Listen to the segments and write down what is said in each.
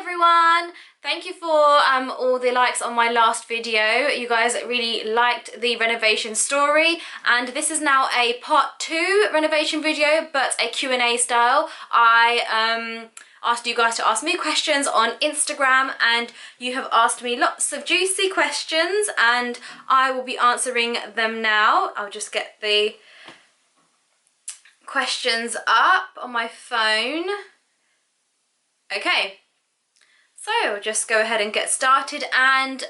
everyone! Thank you for all the likes on my last video. You guys really liked the renovation story, and this is now a part 2 renovation video, but a Q&A style. I asked you guys to ask me questions on Instagram, and you have asked me lots of juicy questions, and I will be answering them now. I'll just get the questions up on my phone. Okay, so I'll just go ahead and get started, and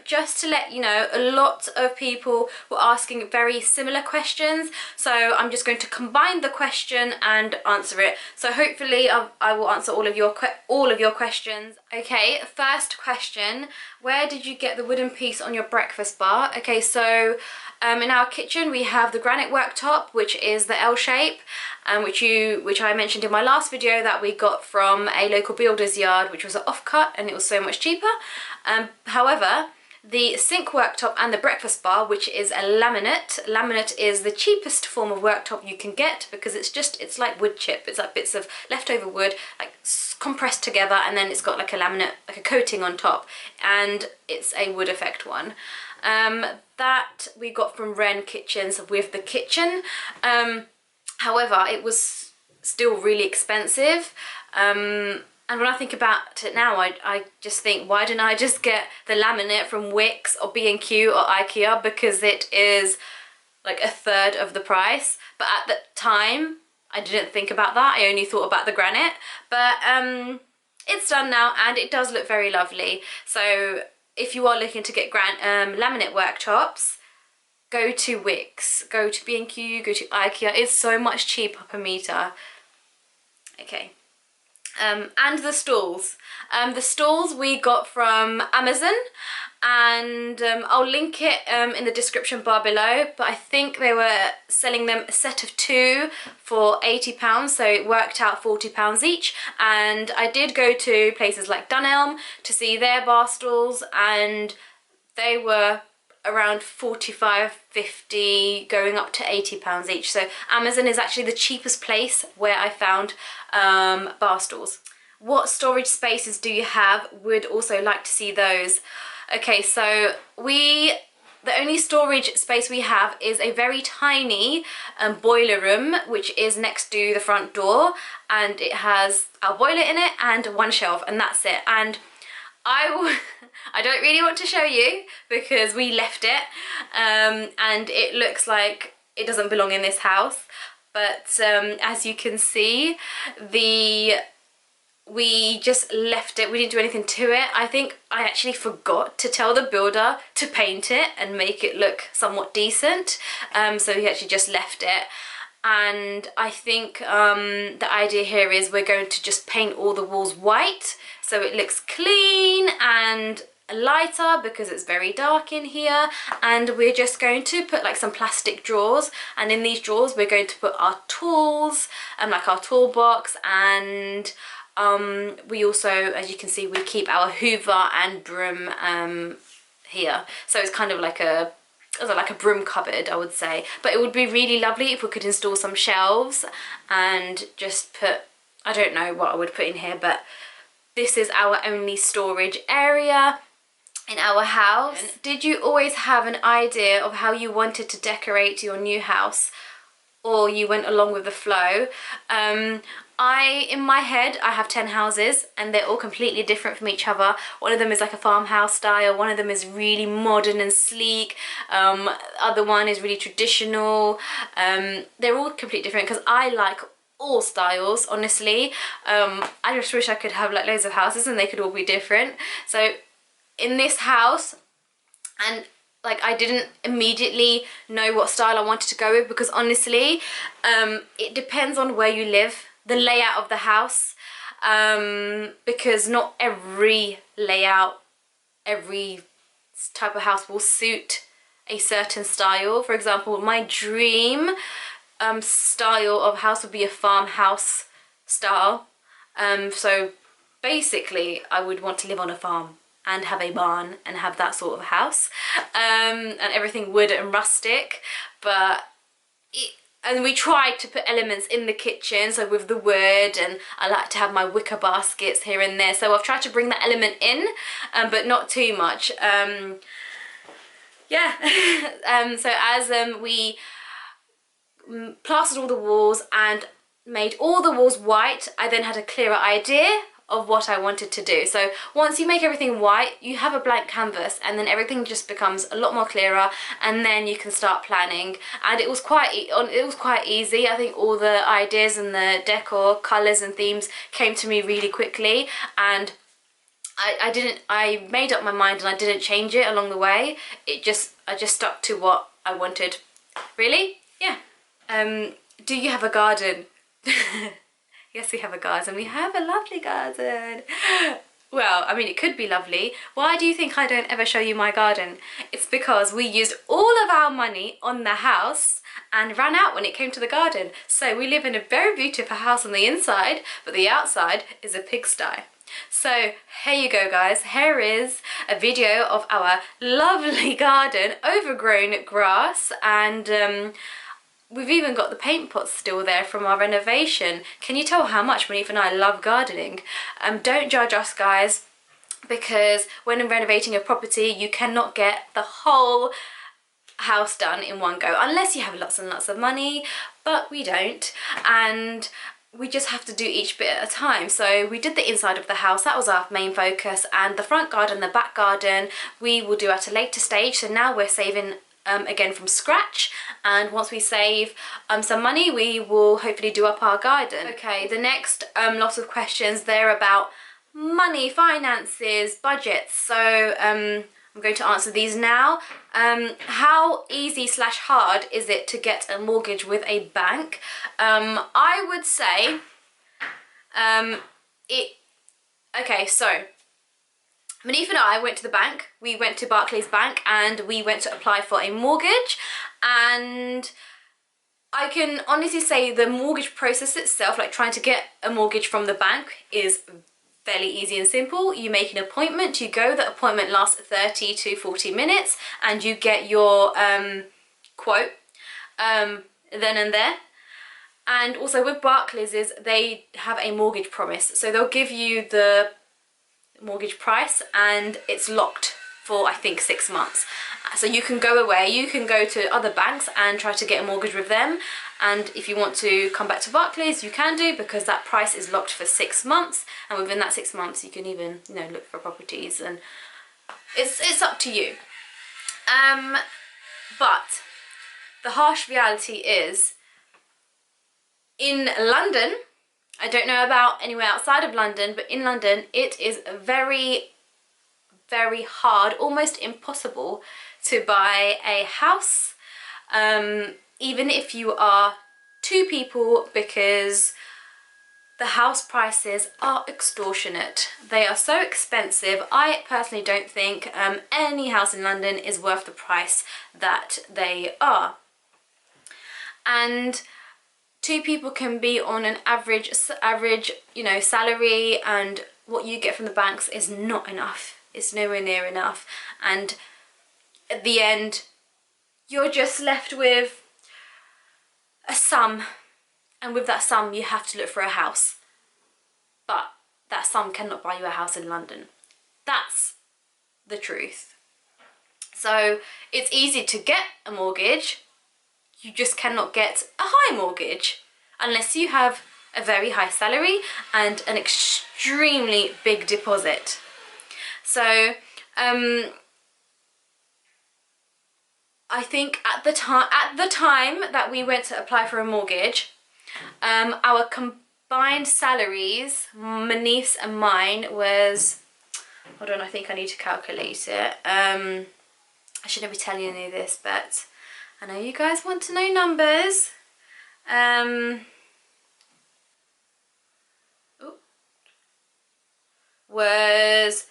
just to let you know, a lot of people were asking very similar questions, so I'm just going to combine the question and answer it. So hopefully I will answer all of your questions. Okay, first question: where did you get the wooden piece on your breakfast bar? Okay, so in our kitchen we have the granite worktop, which is the L shape, which I mentioned in my last video that we got from a local builder's yard, which was an offcut, and it was so much cheaper. However, the sink worktop and the breakfast bar, which is a laminate is the cheapest form of worktop you can get, because it's like wood chip. It's like bits of leftover wood like compressed together, and then it's got like a laminate, like a coating on top, and it's a wood effect one. That we got from Ren Kitchens with the kitchen. However, it was still really expensive. And when I think about it now, I just think, why didn't I just get the laminate from Wix or B&Q or IKEA, because it is like a third of the price. But at the time, I didn't think about that. I only thought about the granite. But it's done now, and it does look very lovely. So if you are looking to get laminate worktops, go to Wix, go to B&Q, go to IKEA. It's so much cheaper per meter. Okay. And the stalls. The stalls we got from Amazon, and I'll link it in the description bar below, but I think they were selling them a set of 2 for £80, so it worked out £40 each. And I did go to places like Dunelm to see their bar stools, and they were around 45–50, going up to £80 each. So Amazon is actually the cheapest place where I found bar stools. What storage spaces do you have? Would also like to see those. Okay, so the only storage space we have is a very tiny boiler room, which is next to the front door, and it has our boiler in it and one shelf, and that's it. And I don't really want to show you because we left it, and it looks like it doesn't belong in this house. But as you can see, we just left it. We didn't do anything to it. I think I actually forgot to tell the builder to paint it and make it look somewhat decent, so he actually just left it. And I think the idea here is we're going to just paint all the walls white, so it looks clean and lighter, because it's very dark in here. And we're just going to put like some plastic drawers, and in these drawers we're going to put our tools, like our toolbox, and we also, as you can see, we keep our hoover and broom here. So it's kind of like a broom cupboard, I would say. But it would be really lovely if we could install some shelves and just put, I don't know what I would put in here, but this is our only storage area in our house. Did you always have an idea of how you wanted to decorate your new house, or you went along with the flow? In my head, I have 10 houses, and they're all completely different from each other. One of them is like a farmhouse style, one of them is really modern and sleek, other one is really traditional. They're all completely different because I like all styles, honestly. I just wish I could have like loads of houses and they could all be different. So in this house, and like, I didn't immediately know what style I wanted to go with, because honestly, it depends on where you live, the layout of the house, because not every layout, every type of house will suit a certain style. For example, my dream style of house would be a farmhouse style. So basically I would want to live on a farm and have a barn and have that sort of house, and everything wood and rustic. But and we tried to put elements in the kitchen, so with the wood, and I like to have my wicker baskets here and there, so I've tried to bring that element in, but not too much. Yeah. So as we plastered all the walls and made all the walls white, I then had a clearer idea of what I wanted to do. So once you make everything white, you have a blank canvas, and then everything just becomes a lot more clearer, and then you can start planning. And it was quite easy. I think all the ideas and the decor, colours and themes came to me really quickly, and I made up my mind and I didn't change it along the way. I just stuck to what I wanted. Really? Yeah. Do you have a garden? Yes, we have a garden. We have a lovely garden. Well, I mean, it could be lovely. Why do you think I don't ever show you my garden? It's because we used all of our money on the house and ran out when it came to the garden. So we live in a very beautiful house on the inside, but the outside is a pigsty. So here you go, guys. Here is a video of our lovely garden, overgrown grass, and we've even got the paint pots still there from our renovation. Can you tell how much Manif and I love gardening? Don't judge us, guys, because when renovating a property, you cannot get the whole house done in one go, unless you have lots and lots of money, but we don't, and we just have to do each bit at a time. So we did the inside of the house, that was our main focus, and the front garden, the back garden, we will do at a later stage. So now we're saving again from scratch, and once we save some money, we will hopefully do up our garden. Okay, the next lot of questions, they're about money, finances, budgets. So I'm going to answer these now. How easy / hard is it to get a mortgage with a bank? I would say okay, so Manif and I went to the bank. We went to Barclays Bank and we went to apply for a mortgage, and I can honestly say the mortgage process itself, like trying to get a mortgage from the bank, is fairly easy and simple. You make an appointment, you go, the appointment lasts 30 to 40 minutes, and you get your quote then and there. And also with Barclays is they have a mortgage promise, so they'll give you the mortgage price and it's locked for I think 6 months. So you can go away, you can go to other banks and try to get a mortgage with them, and if you want to come back to Barclays you can do, because that price is locked for 6 months, and within that 6 months you can even, you know, look for properties, and it's up to you. But the harsh reality is, in London, I don't know about anywhere outside of London, but in London it is very, very hard, almost impossible to buy a house, even if you are 2 people, because the house prices are extortionate. They are so expensive. I personally don't think any house in London is worth the price that they are. And 2 people can be on an average, you know, salary, and what you get from the banks is not enough. It's nowhere near enough. And at the end, you're just left with a sum, and with that sum you have to look for a house. But that sum cannot buy you a house in London. That's the truth. So it's easy to get a mortgage, you just cannot get a high mortgage unless you have a very high salary and an extremely big deposit. So I think at the time that we went to apply for a mortgage, our combined salaries, Manif's and mine, was, hold on, I think I need to calculate it. I shouldn't be telling you any of this, but I know you guys want to know numbers. Was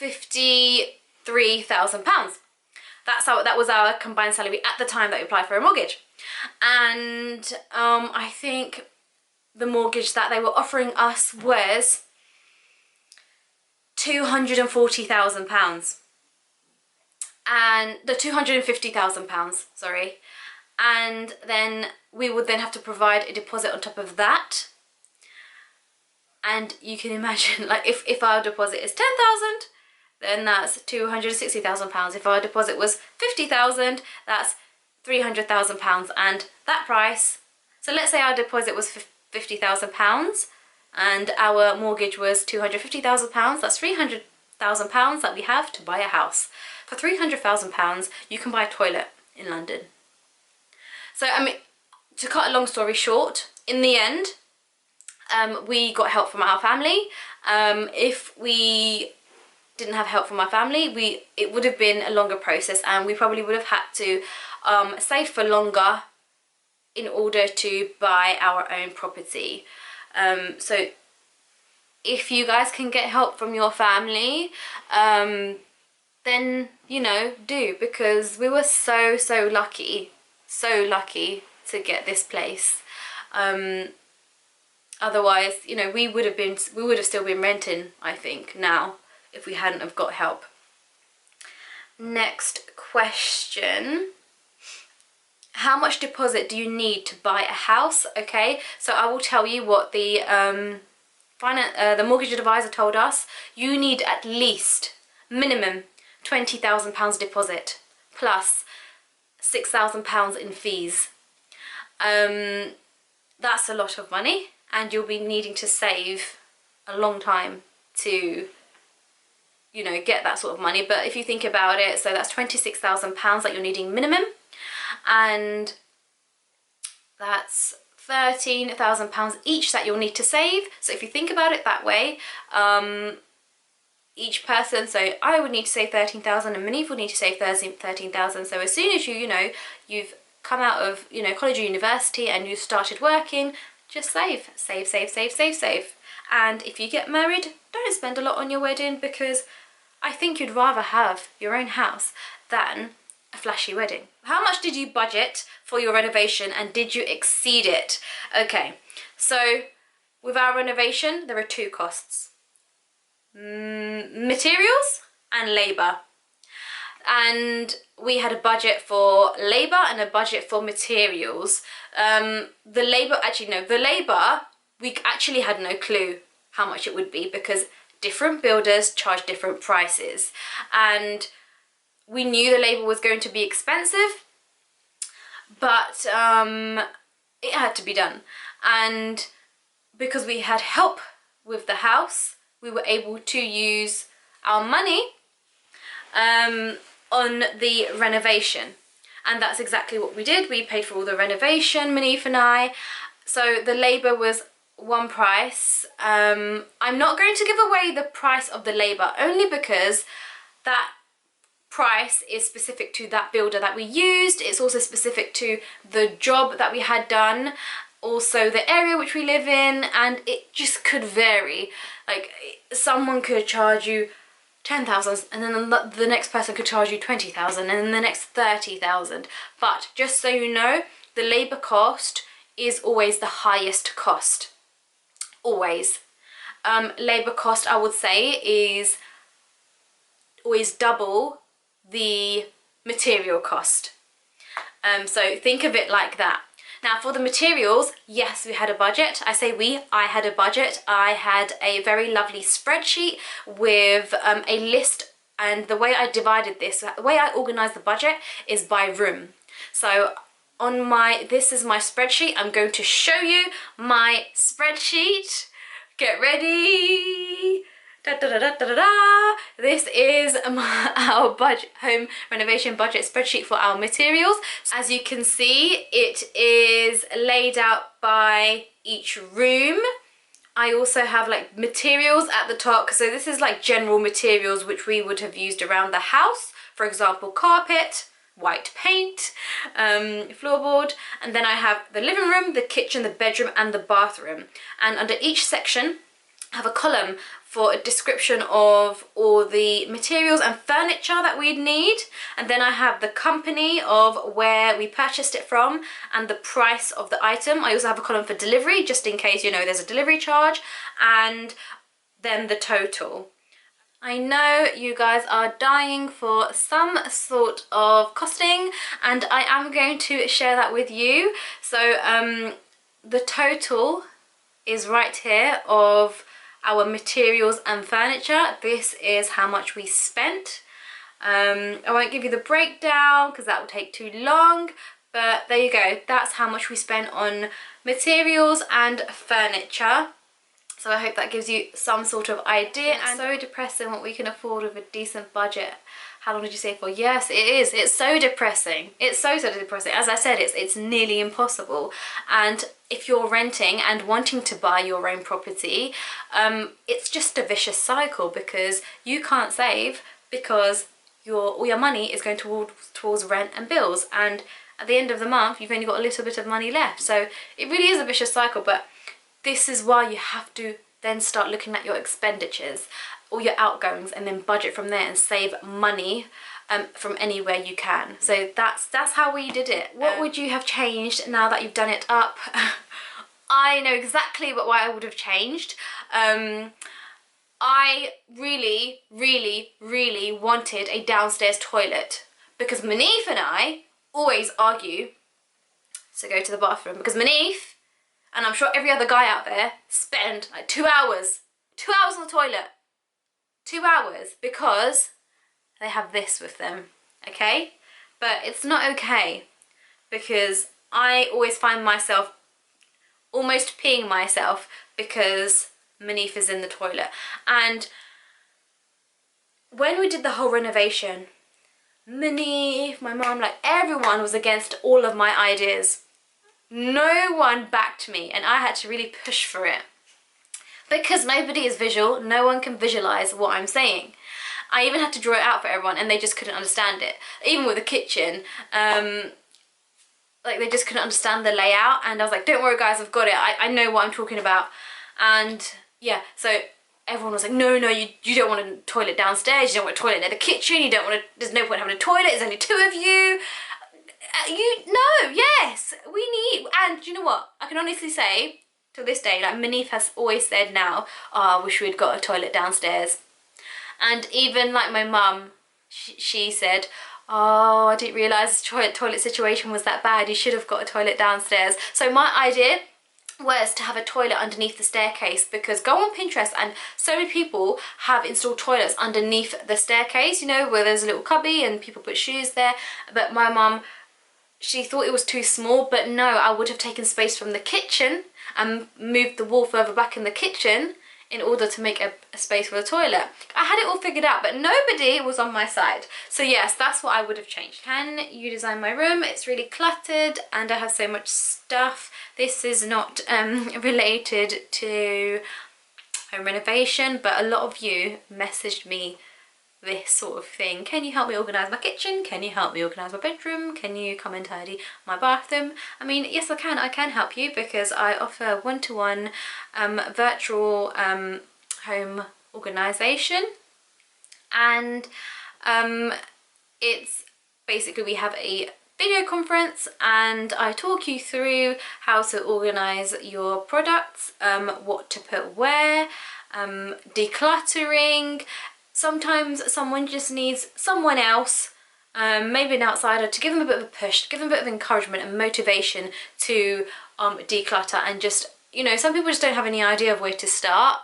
£53,000. That was our combined salary at the time that we applied for a mortgage. And I think the mortgage that they were offering us was £240,000. and the £250,000, sorry. And then we would then have to provide a deposit on top of that. And you can imagine, like, if our deposit is 10,000, then that's £260,000. If our deposit was 50,000, that's £300,000. And that price, so let's say our deposit was £50,000 and our mortgage was £250,000, that's £300,000 that we have to buy a house. For £300,000, you can buy a toilet in London. So, I mean, to cut a long story short, in the end, we got help from our family. If we didn't have help from our family, it would have been a longer process, and we probably would have had to save for longer in order to buy our own property. So if you guys can get help from your family, then, you know, do, because we were so lucky to get this place. Otherwise, you know, we would have still been renting, I think, now, if we hadn't have got help. Next question. How much deposit do you need to buy a house? Okay, so I will tell you what the mortgage advisor told us. You need at least, minimum, £20,000 deposit plus £6,000 in fees. That's a lot of money, and you'll be needing to save a long time to, you know, get that sort of money. But if you think about it, so that's £26,000 that you're needing minimum, and that's £13,000 each that you'll need to save. So if you think about it that way, each person, so I would need to save 13,000 and Manif would need to save 13,000. So as soon as you've come out of, you know, college or university and you started working, just save. And if you get married, don't spend a lot on your wedding, because I think you'd rather have your own house than a flashy wedding. How much did you budget for your renovation, and did you exceed it? Okay, so with our renovation, there are two costs. Materials and labour. And we had a budget for labour and a budget for materials. The labour, we actually had no clue how much it would be, because different builders charge different prices. And we knew the labour was going to be expensive, but it had to be done. And because we had help with the house, we were able to use our money on the renovation. And that's exactly what we did. We paid for all the renovation, Manif and I. So the labour was one price. I'm not going to give away the price of the labour, only because that price is specific to that builder that we used. It's also specific to the job that we had done, also the area which we live in, and it just could vary. Like, someone could charge you 10,000 and then the next person could charge you 20,000 and then the next 30,000. But just so you know, the labour cost is always the highest cost. Always. Labour cost, I would say, is always double the material cost. So think of it like that. Now for the materials, yes, we had a budget. I say I had a budget. I had a very lovely spreadsheet with a list, and the way I divided this, the way I organised the budget is by room. So on this is my spreadsheet. I'm going to show you my spreadsheet. Get ready. Da, da, da, da, da, da. This is our home renovation budget spreadsheet for our materials. As you can see, it is laid out by each room. I also have like materials at the top. So this is like general materials which we would have used around the house. For example, carpet, white paint, floorboard, and then I have the living room, the kitchen, the bedroom and the bathroom. And under each section I have a column for a description of all the materials and furniture that we'd need, and then I have the company of where we purchased it from and the price of the item. I also have a column for delivery, just in case, you know, there's a delivery charge, and then the total. I know you guys are dying for some sort of costing, and I am going to share that with you. So the total is right here of our materials and furniture. This is how much we spent. I won't give you the breakdown because that will take too long, but there you go. That's how much we spent on materials and furniture. So I hope that gives you some sort of idea. And so depressing what we can afford with a decent budget. How long did you save for? Yes, it is. It's so depressing. It's so depressing. As I said, it's nearly impossible. And if you're renting and wanting to buy your own property, it's just a vicious cycle because you can't save because all your money is going towards rent and bills. And at the end of the month, you've only got a little bit of money left. So it really is a vicious cycle. But this is why you have to then start looking at your expenditures, all your outgoings, and then budget from there and save money from anywhere you can. So that's how we did it. What would you have changed now that you've done it up? I know exactly what I would have changed. I really, really, really wanted a downstairs toilet because Manif and I always argue to go to the bathroom because Manif, and I'm sure every other guy out there, spend like 2 hours. 2 hours on the toilet. 2 hours because they have this with them, okay? But it's not okay because I always find myself almost peeing myself because Manif is in the toilet. And when we did the whole renovation, Manif, my mum, like everyone was against all of my ideas. No one backed me and I had to really push for it because nobody is visual. No one can visualize what I'm saying. I even had to draw it out for everyone and they just couldn't understand it. Even with the kitchen, like they just couldn't understand the layout, and I was like, don't worry guys, I've got it. I know what I'm talking about. And yeah, so everyone was like, no, you don't want a toilet downstairs, you don't want a toilet near the kitchen, you don't want to, there's no point having a toilet, there's only 2 of you. Yes, we need, and you know what, I can honestly say, till this day, like Manif has always said now, oh, I wish we'd got a toilet downstairs. And even like my mum, she said, oh, I didn't realise the toilet situation was that bad, you should have got a toilet downstairs. So my idea was to have a toilet underneath the staircase, because go on Pinterest and so many people have installed toilets underneath the staircase, you know, where there's a little cubby and people put shoes there. But my mum, she thought it was too small, but no, I would have taken space from the kitchen and moved the wall further back in the kitchen in order to make a space for the toilet. I had it all figured out, but nobody was on my side. So yes, that's what I would have changed. Can you design my room? It's really cluttered and I have so much stuff. This is not related to home renovation, but a lot of you messaged me this sort of thing. Can you help me organise my kitchen? Can you help me organise my bedroom? Can you come and tidy my bathroom? I mean, yes, I can help you because I offer one-to-one virtual home organisation, and it's basically, we have a video conference and I talk you through how to organise your products, what to put where, decluttering. Sometimes someone just needs someone else, maybe an outsider, to give them a bit of a push, to give them a bit of encouragement and motivation to declutter. And just, you know, some people just don't have any idea of where to start.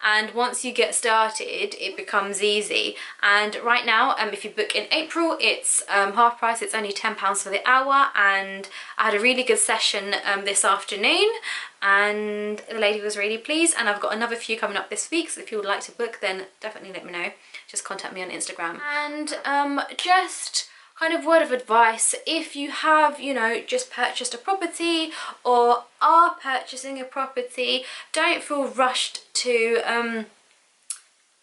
And once you get started, it becomes easy. And right now, if you book in April, it's half price. It's only £10 for the hour. And I had a really good session this afternoon, and the lady was really pleased. And I've got another few coming up this week, so if you would like to book, then definitely let me know. Just contact me on Instagram. And just kind of word of advice, if you have, you know, just purchased a property or are purchasing a property, don't feel rushed to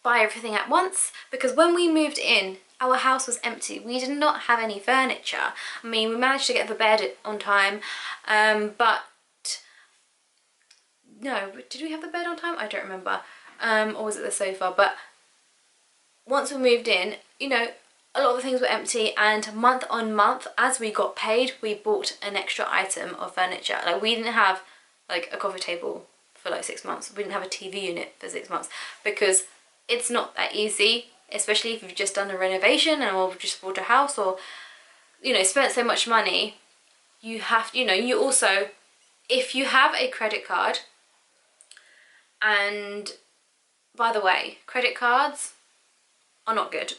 buy everything at once, because when we moved in, our house was empty. We did not have any furniture. I mean, we managed to get the bed on time, but no, did we have the bed on time? I don't remember. Or was it the sofa? But once we moved in, you know, a lot of the things were empty, and month on month, as we got paid, we bought an extra item of furniture. Like, we didn't have like a coffee table for like 6 months. We didn't have a TV unit for 6 months because it's not that easy, especially if you've just done a renovation or just bought a house, or, you know, spent so much money. You have, you know, you also, if you have a credit card, and by the way, credit cards are not good,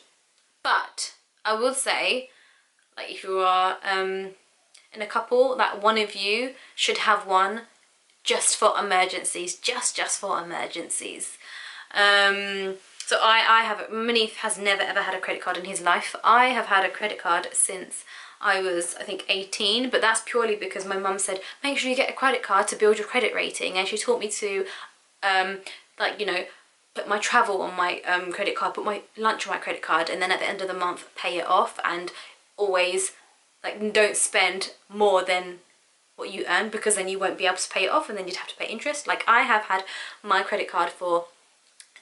but I will say, like, if you are in a couple, that one of you should have one just for emergencies, just for emergencies. So I have, Manif has never ever had a credit card in his life. I have had a credit card since I was, I think, 18, but that's purely because my mum said, make sure you get a credit card to build your credit rating, and she taught me to, like, you know, put my travel on my credit card, put my lunch on my credit card, and then at the end of the month pay it off, and always, like, don't spend more than what you earn, because then you won't be able to pay it off, and then you'd have to pay interest. Like, I have had my credit card for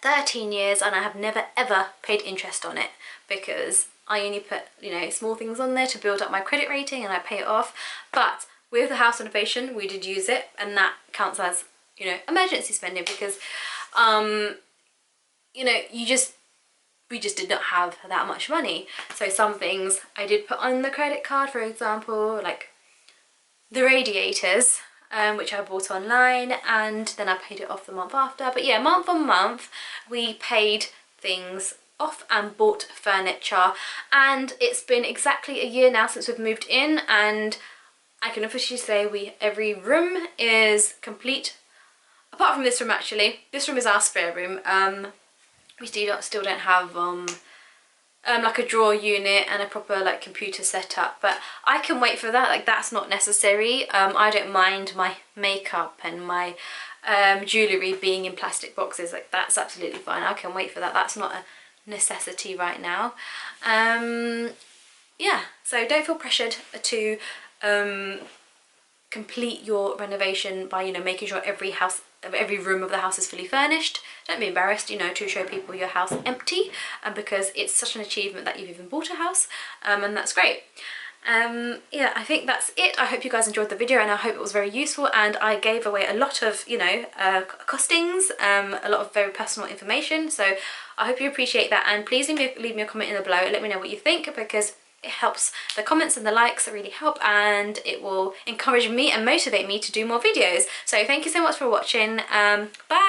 13 years and I have never ever paid interest on it, because I only put, you know, small things on there to build up my credit rating and I pay it off. But with the house renovation, we did use it, and that counts as, you know, emergency spending, because you know, we just did not have that much money. So some things I did put on the credit card, for example, like the radiators, which I bought online, and then I paid it off the month after. But yeah, month on month we paid things off and bought furniture, and it's been exactly a year now since we've moved in, and I can officially say every room is complete, apart from this room. Actually, this room is our spare room. We still don't have like a drawer unit and a proper, like, computer setup, but I can wait for that. Like, that's not necessary. I don't mind my makeup and my jewellery being in plastic boxes. Like, that's absolutely fine. I can wait for that. That's not a necessity right now. Yeah, so don't feel pressured to complete your renovation by, you know, making sure every room of the house is fully furnished. Don't be embarrassed, you know, to show people your house empty, because it's such an achievement that you've even bought a house, and that's great. Yeah, I think that's it. I hope you guys enjoyed the video, and I hope it was very useful, and I gave away a lot of, you know, costings, a lot of very personal information, so I hope you appreciate that, and please leave me a comment in the below. Let me know what you think, because it helps. The comments and the likes really help, and it will encourage me and motivate me to do more videos. So thank you so much for watching. Bye!